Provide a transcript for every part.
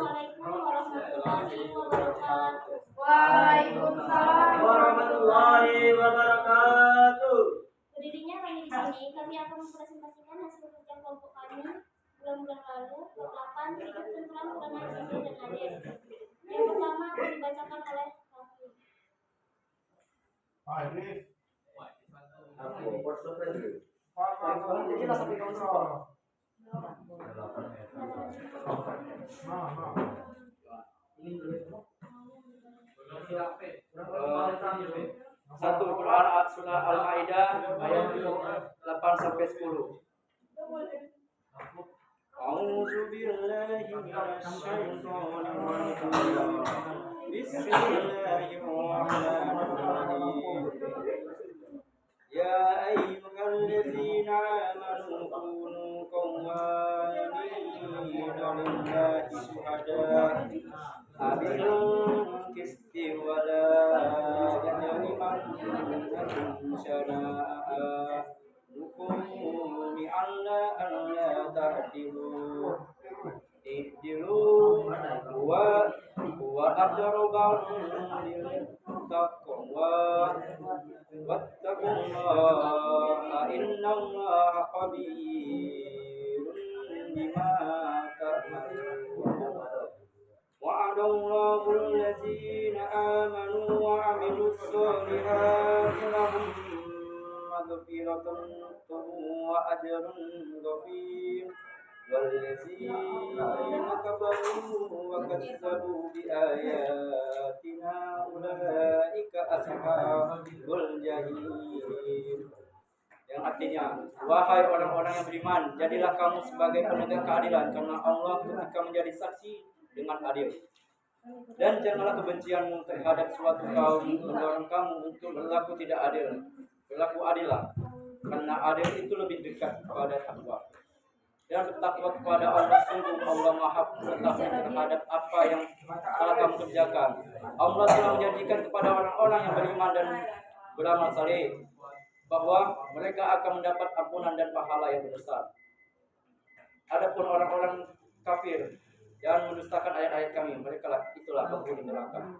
Assalamualaikum warahmatullahi wabarakatuh. Waalaikumsalam warahmatullahi wabarakatuh. Berdirinya kami di sini, kami akan mempresentasikan hasil kerja kelompok kami bulan-bulan lalu, bab 8, berikut ketentuan Quran Haji dan Adil. Yang pertama akan dibacakan oleh Rafi. Satu Quran surah Al-Maidah ayat 8 sampai 10. A'udzu billahi minasy syaithanir rajim. Bismillahirrahmanirrahim. Ya ayyuhalladzina amanu kunu qawwamina lillahi syuhada'a bil qisti wa la yajrimannakum syana'an qawmin alla ta'dilu ihdilu wa aqrabu lil taqwa wattaqullaha innallaha khabirun bima ta'malun. Wa'adallahu allazina amanu wa 'amilus solihati lahum maghfiratun wa ajrun ghafir. Wallazina kafaru wa kazzabu bi ayatina ulaika ashabul jahim. Yang artinya, wahai orang-orang yang beriman, jadilah kamu sebagai penegak keadilan karena Allah ketika menjadi saksi dengan adil. Dan janganlah kebencianmu terhadap suatu kaum mendorong kamu untuk berlaku tidak adil. Berlaku adillah, karena adil itu lebih dekat kepada takwa. Dan bertakwa kepada Allah, sungguh Allah Maha mengetahui terhadap apa yang telah kamu kerjakan. Allah telah menjanjikan kepada orang-orang yang beriman dan beramal saleh bahwa mereka akan mendapat ampunan dan pahala yang besar. Adapun orang-orang kafir yang mendustakan ayat-ayat kami, mereka lah itulah penghuni neraka.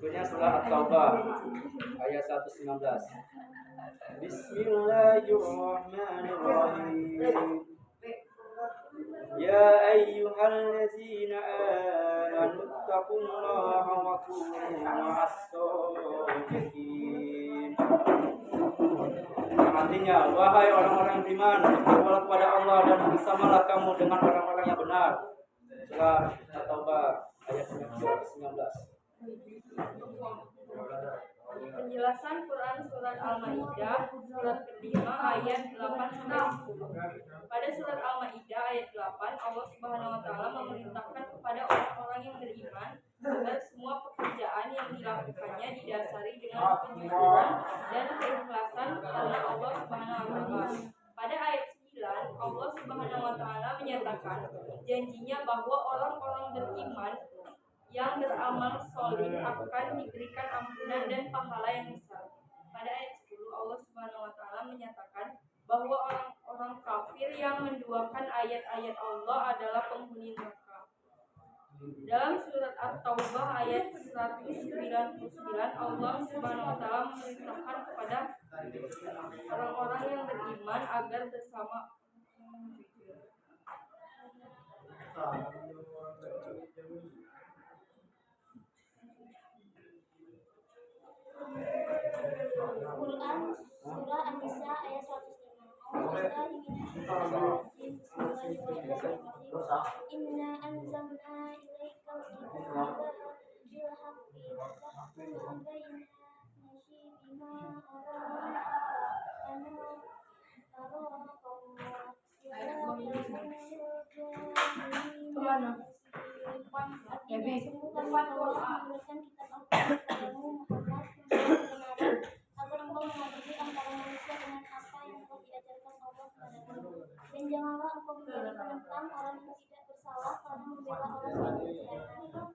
Berikutnya surah At-Taubah ayat 119. Bismillahirrahmanirrahim. Ya ayyuhallazina amanu taqullaha wa kunu ma'as-shadiqin. Artinya, wahai orang-orang yang beriman, bertakwalah kepada Allah dan bersamalah kamu dengan orang-orang yang benar. Surah At-Taubah ayat 119. Penjelasan Quran Surat Al-Maidah surat ke-5 ayat 8-10. Pada surat Al-Maidah ayat 8, Allah Subhanahu wa taala memerintahkan kepada orang-orang yang beriman agar semua pekerjaan yang dilakukannya didasari dengan kejujuran dan keikhlasan karena Allah Subhanahu wa taala. Pada ayat 9, Allah Subhanahu wa taala menyatakan janjinya bahwa orang-orang beriman yang beramal soleh akan diberikan ampunan dan pahala yang besar. Pada ayat 10, Allah Subhanahu wa taala menyatakan bahwa orang-orang kafir yang menduakan ayat-ayat Allah adalah penghuni neraka. Dalam surat At-Taubah ayat 199, Allah Subhanahu wa taala memerintahkan kepada orang-orang yang beriman agar bersama Quran surah An-Nisa ayat 105. Inna anzalna ilaikal kitaba bil haqqi litahkuma baina nasi bima dan janganlah engkau menjadi penentang orang yang tidak bersalah karena membela orang yang berkhianat.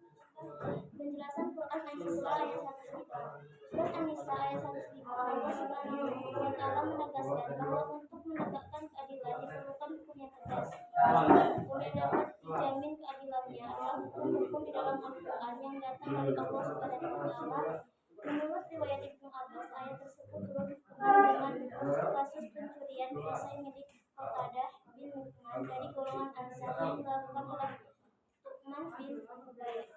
Penjelasan Quran An-Nisa ayat 103. Surat An-Nisa ayat 105. Allah Subhanahu wa Ta'ala menegaskan bahwa untuk menegakkan keadilan diperlukan hukum yang tegas. Hukum yang dapat dijamin keadilannya adalah hukum-hukum di dalam Al-Quran yang datang dari Allah Subhanahu wa Ta'ala. Menurut riwayat Ibnu Abbas, ayat tersebut turun dengan kasus pencurian perisai milik Qatadah bin Nu'man dari golongan Ansar yang dilakukan oleh Tu'man bin Ubayd.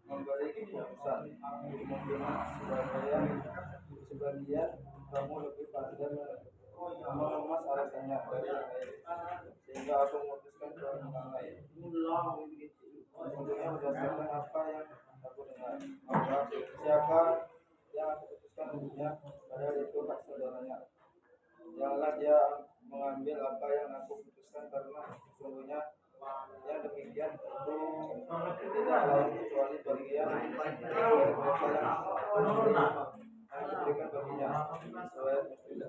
Memberi keputusan sebagian kamu lebih pandai mengemas alasannya dari yang lain, sehingga aku memutuskan orang lain tentunya berdasarkan apa yang aku dengar. Maka siapa yang aku putuskan untuknya, padahal itu hak saudaranya, janganlah dia mengambil apa yang aku putuskan, karena sesungguhnya yang demikian itu tidak lain kecuali bagian dari mereka yang diberikan baginya. Riwayat Muslim.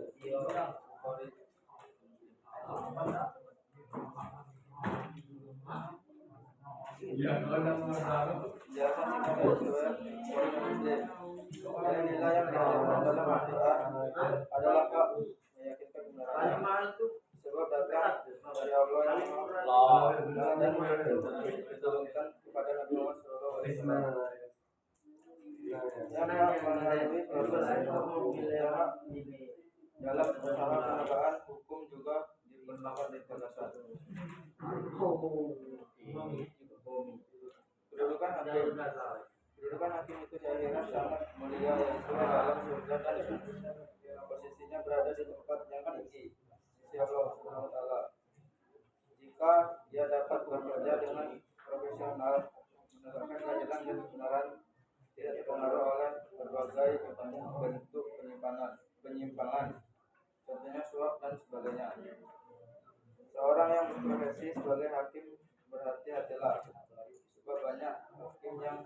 Dari nilai yang diajarkan dalam Al-Quran adalah hak meyakinkan kebenarannya, sebab datang dari Allah yang dan diturunkan kepada Nabi Muhammad SAW yang melalui proses dalam usaha penegakan hukum juga diperlakukan di batasan. Kedudukan hakim itu di akhirat sangat mulia, yaitu dalam surga, dan posisinya berada di tempat yang tinggi sisi Allah Subhanahu wa Ta'ala. Jika dia dapat bekerja dengan profesional, menegakkan keadilan dan kebenaran, tidak dipengaruhi oleh berbagai bentuk penyimpangan, contohnya suap dan sebagainya. Seorang yang berprofesi sebagai hakim berhati-hatilah, sebab banyak hakim yang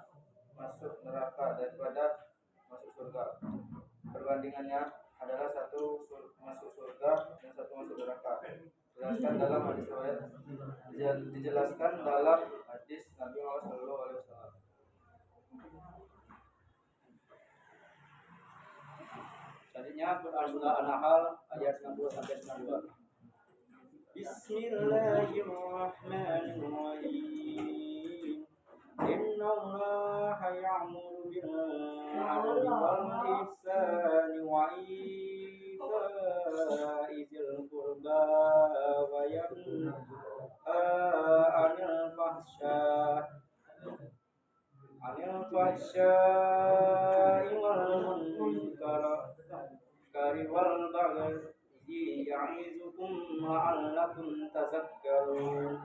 masuk neraka daripada masuk surga. Perbandingannya adalah satu masuk surga dan satu masuk neraka. Dijelaskan dalam hadis riwayat, dijelaskan dalam hadis Nabi Muhammad SAW. Tadinya Quran surah An-Nahl ayat 90 sampai 92. Bismillahirrahmanirrahim. Inna Allah ya'muru bil 'adli wal ihsani wa ita'i dzil qurba wa yanha 'anil fahsya'i wal munkari wal baghi ya'izukum la'allakum tadhakkarun.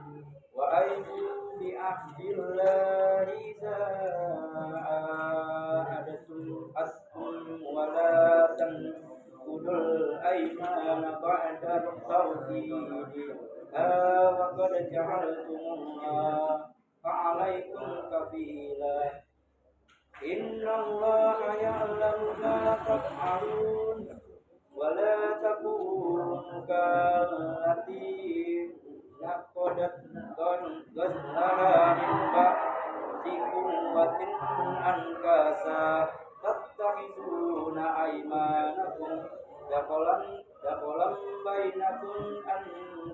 Wa ayyu bi ahdillahi idza ahadtum askum wa la tanqudul tanqudul aymana ba'da tawkidi wa qad ja'altumullah fa'alaikum kafila innallaha ya'lamu ma taf'alun wa la takunu kallati naqadat ghazlaha min ba'di quwwatin ankasa tattakhizuna aymanakum daqalan bainakum an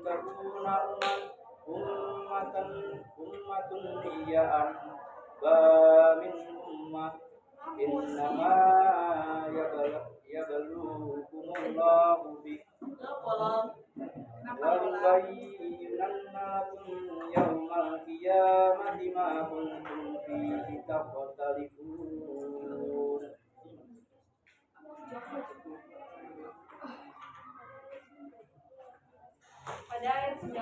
takuna ummatun hiya'an ba min ummah innama yablukumullahu bi وَلَيُبَيِّنَنَّ لَكُمْ يَوْمَ الْقِيَامَةِ مَا كُنتُمْ فِيهِ تَخْتَلِفُونَ. Pada ayat 90,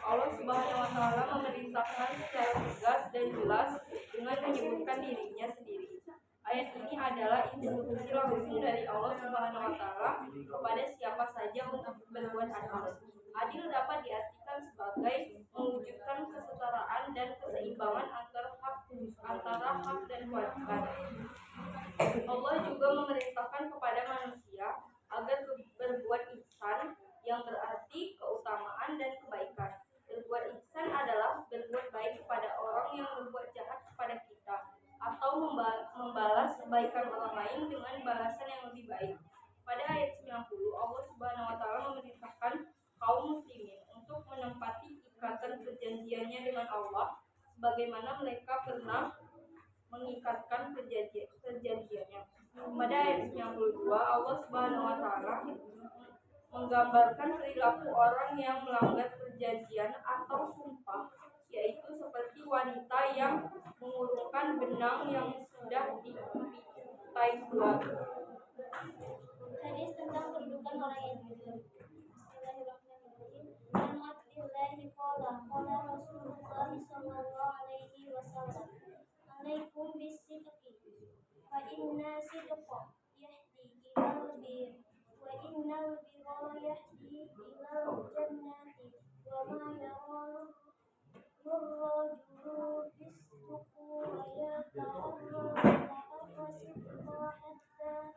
Allah Subhanahu wa taala memerintahkan secara tegas dan jelas dengan menyebutkan dirinya sendiri. Ayat ini adalah instruksi langsung dari Allah Subhanahu wa taala kepada siapa saja untuk berbuat adil. Adil dapat diartikan sebagai mewujudkan kesetaraan dan keseimbangan antara hak dan kewajiban. Allah juga memerintahkan kepada manusia agar berbuat ihsan, yang berarti keutamaan dan kebaikan. Berbuat ihsan adalah berbuat baik kepada orang yang berbuat jahat kepada kita, atau membalas kebaikan orang lain dengan balasan yang lebih baik. Pada ayat 90, Allah Subhanahu wa taala memerintahkan kaum muslimin untuk menempati ikatan perjanjiannya dengan Allah sebagaimana mereka pernah mengikatkan perjanjiannya. Pada ayat 92, Allah Subhanahu wa taala menggambarkan perilaku orang yang melanggar perjanjian atau sumpah, yaitu seperti wanita yang mengurungkan benang yang sudah diikat bulat. Hadis tentang kedudukan orang yang jujur. Bismillahirrahmanirrahim. An Abdillahi qala Rasulullah sallallahu alaihi wasallam, alaikum bisidqi fa inna sidqa yahdi ilal bir wa innal birra yahdi ilal jannati wa ma yarul rajulu bisduqu wa yata'arradu sidqa hatta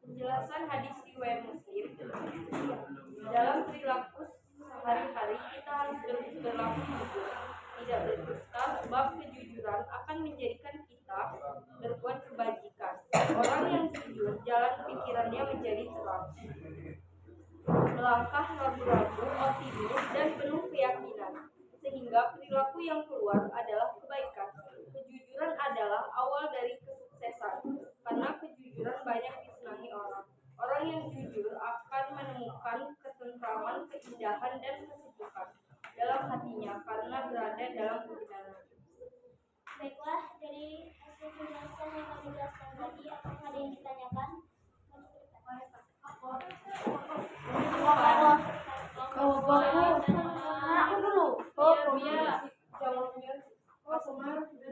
Penjelasan hadis riwayat Muslim. Dalam perilaku sehari-hari kita harus berlaku jujur, tidak berdusta, sebab kejujuran akan menjadikan kita berbuat kebajikan. Orang yang jujur, jalan pikirannya menjadi terang, melangkah ragu-ragu, optimis dan penuh keyakinan, sehingga perilaku yang keluar adalah kebaikan. Kejujuran adalah awal dari kesuksesan, karena kejujuran banyak disenangi orang. Orang yang jujur akan menemukan ketentraman, keindahan dan kesejukan dalam hatinya karena berada dalam kebenaran. Baiklah, dari hasil penjelasan yang kami jelaskan tadi, apakah ada yang ditanyakan? Aku dulu. Biar jawabnya customer ini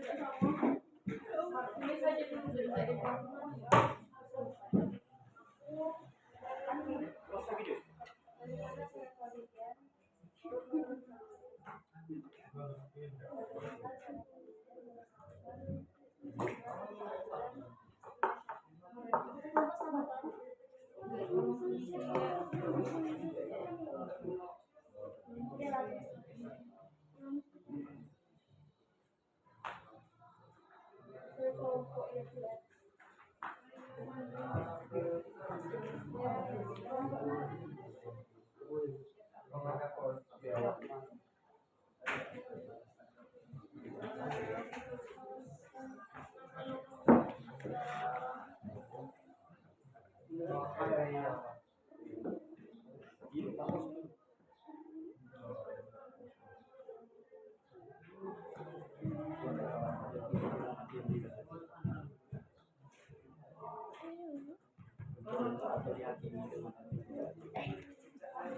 saja dulu dari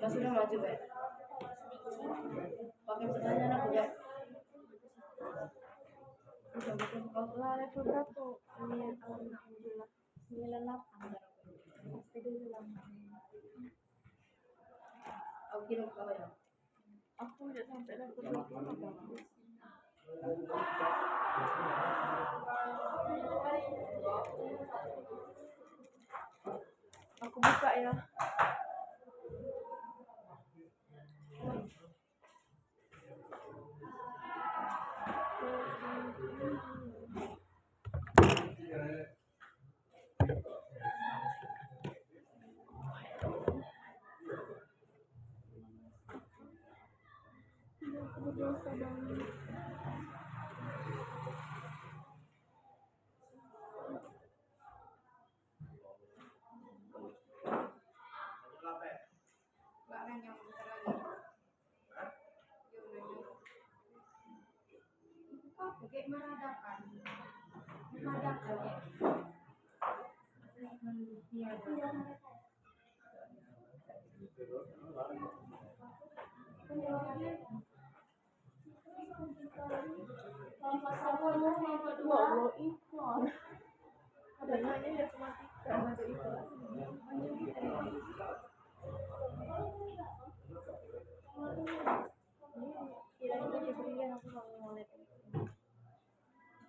Mas sudah maju, Pak. Pakai pertanyaan aku, Pak. Kalau level berapa? Ini alhamdulillah 98. Pasti dulu lama. Aku kirim ke ya. Aku udah sampai level berapa? Aku buka ya. Oke, meradakan. Adanya ini matematika, ada itu. Kira-kira diberikan aku kalau mulai.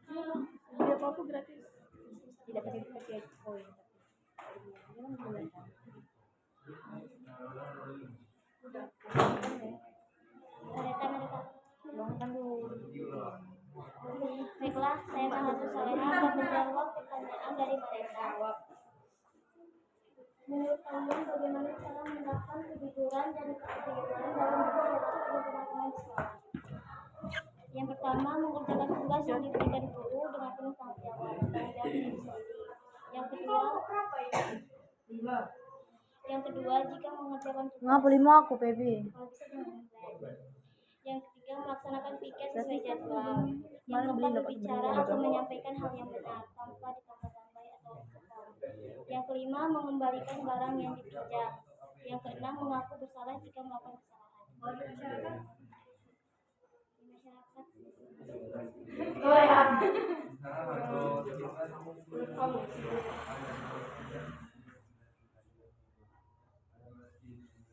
Dia apa gratis? Tidak pakai koin. Baiklah, saya Mahathir Soleha akan menjawab pertanyaan dari mereka. Menurut kalian, bagaimana cara menerapkan kejujuran dan keadilan dalam berperilaku pada teman-teman di sekolah? Yang pertama, mengerjakan tugas yang diberikan guru dengan penuh tanggung jawab diri sendiri. Yang kedua, jika mengerjakan tugas, Ngapa lima aku, Pepi? kalau bisa jangan online. Yang ketiga, melaksanakan piket sesuai jadwal. Yang keempat, berbicara atau menyampaikan hal yang benar tanpa ditambah-tambahi atau potong. Yang kelima, mengembalikan barang yang dipinjam. Yang keenam, mengaku bersalah jika melakukan kesalahan. Di masyarakat.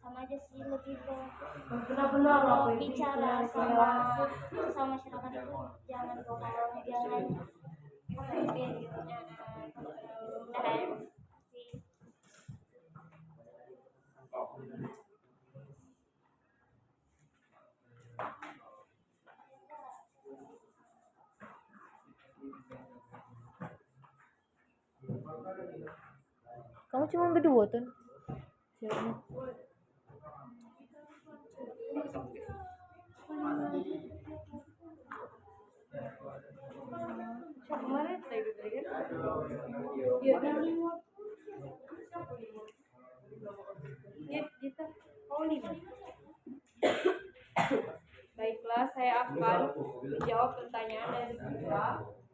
Sama aja sih, lebih ke Benar-benar bicara sama masyarakat itu jangan bohong, jangan apa gitu. Sih. Kamu cuma berdua tuh. Kemarin tadi kan? Iya. Kita Baiklah, saya akan menjawab pertanyaan dari kita.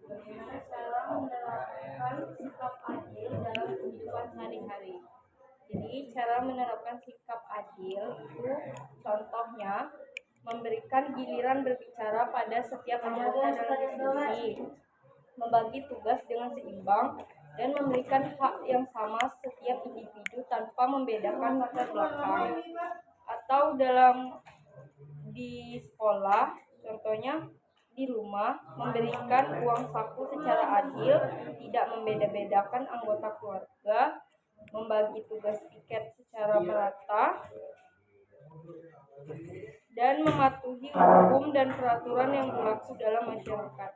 Bagaimana cara menerapkan sikap adil dalam kehidupan sehari-hari? Jadi, cara menerapkan sikap adil itu contohnya memberikan giliran berbicara pada setiap anggota dalam diskusi, membagi tugas dengan seimbang, dan memberikan hak yang sama setiap individu tanpa membedakan latar belakang. Atau di sekolah, contohnya di rumah, memberikan uang saku secara adil, tidak membeda-bedakan anggota keluarga, membagi tugas piket secara merata, dan mematuhi hukum dan peraturan yang berlaku dalam masyarakat.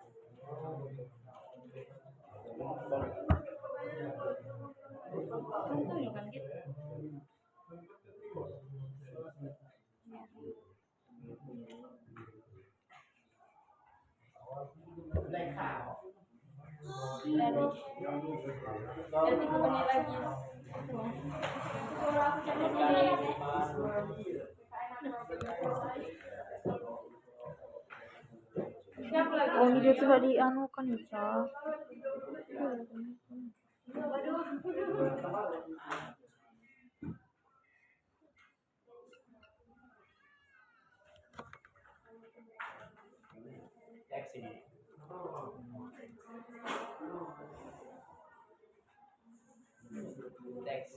Dan 3 menit lagi. Kalau aku cari sini ya, Siapa lagi? Oh, ini dia tidak dianukan Ica. Teks ini. Teks.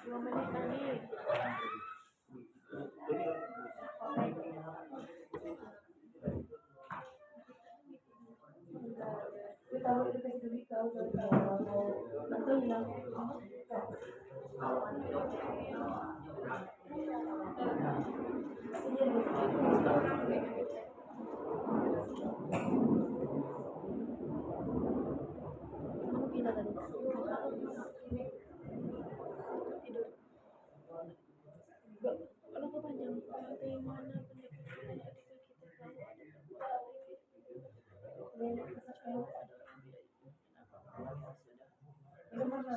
Dua menit lagi. Kamu gila tadi. Tidur. Kalau kepanjang, bagaimana pendekatan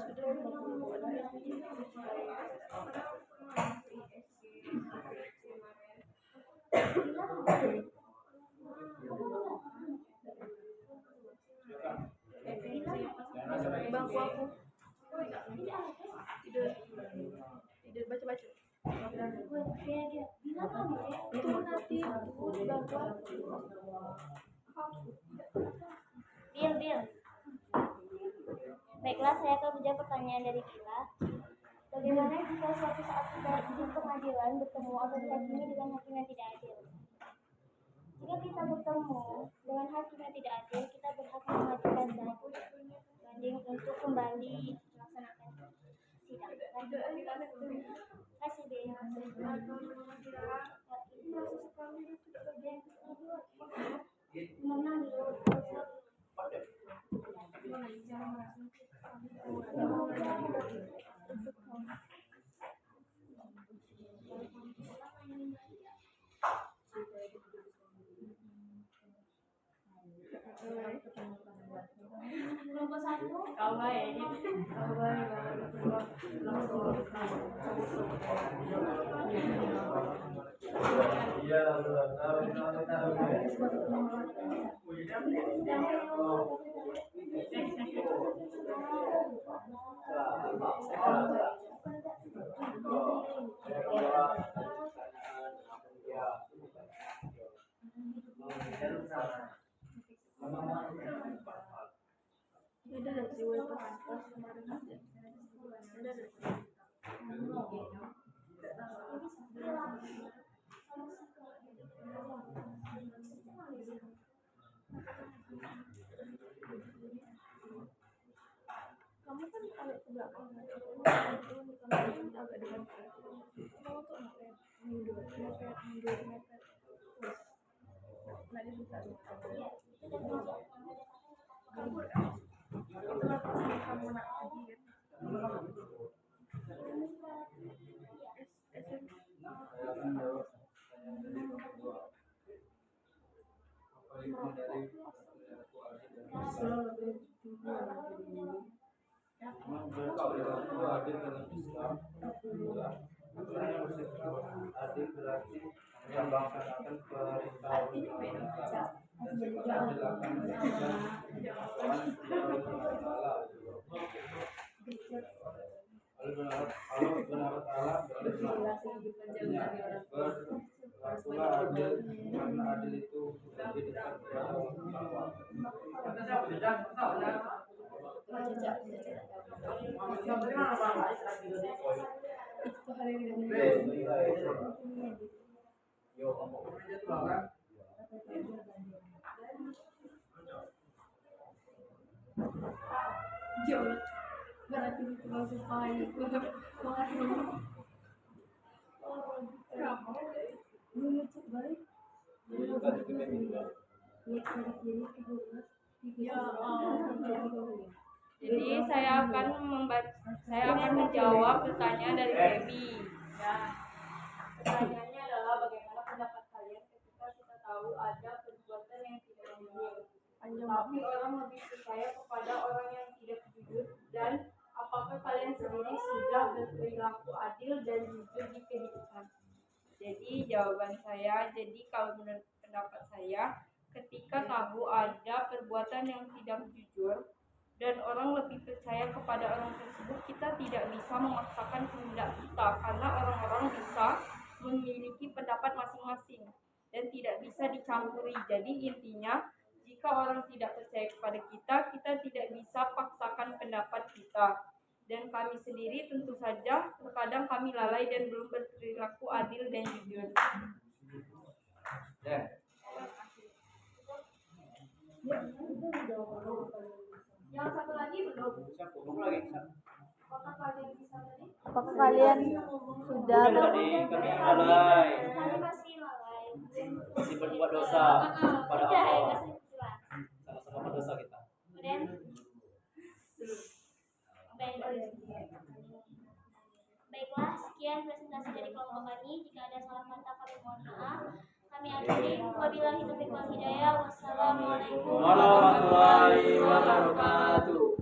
ketika kita tahu ada bangku aku tidur baca-baca itu nanti di bangku aku. Bil. Baiklah, saya akan menjawab pertanyaan dari Gila. Bagaimana jika suatu saat kita di pengadilan bertemu atau dihakimi dengan hakim yang tidak adil? Jika kita bertemu dengan hakim yang tidak adil, kita berhak mengajukan banding untuk kembali melaksanakan sidang. Kasih B. Menang kelompok satu. Kamu kan agak ke belakang, agak depan. Kamu tuh mundur, mepet. Nanti bisa kabur. Itulah pasti kamu nak lagi kan. Adil berarti melaksanakan perintah undang-undang. Kalau benar Allah berlakulah adil karena adil itu lebih dekat kepada Allah. Itu hal yang jauh berarti itu langsung pahit banget. Jadi saya akan menjawab pertanyaan dari Feby. Pertanyaannya adalah bagaimana pendapat kalian ketika kita tahu ada perbuatan yang tidak jujur, tapi orang lebih percaya kepada orang yang tidak jujur, dan apakah kalian sendiri sudah berperilaku adil dan jujur di kehidupan? Jadi jawaban saya, jadi kalau menurut pendapat saya, ketika tahu ada perbuatan yang tidak jujur dan orang lebih percaya kepada orang tersebut, kita tidak bisa memaksakan kehendak kita karena orang-orang bisa memiliki pendapat masing-masing dan tidak bisa dicampuri. Jadi intinya, jika orang tidak percaya kepada kita, kita tidak bisa paksakan pendapat kita. Dan kami sendiri tentu saja terkadang kami lalai dan belum berperilaku adil dan jujur. Yang satu lagi belum. Apakah kalian bisa tadi? Apakah kalian sudah Tadi kami lalai, Kami masih lalai. masih berbuat dosa pada Tidak, Allah. masih jelas. Sama-sama berdosa kita. Kemudian baiklah, sekian presentasi dari kelompok kami. Jika ada salah kata kami mohon maaf. Kami akhiri. Wabillahi taufiq wal hidayah. Wassalamualaikum Warahmatullahi wabarakatuh.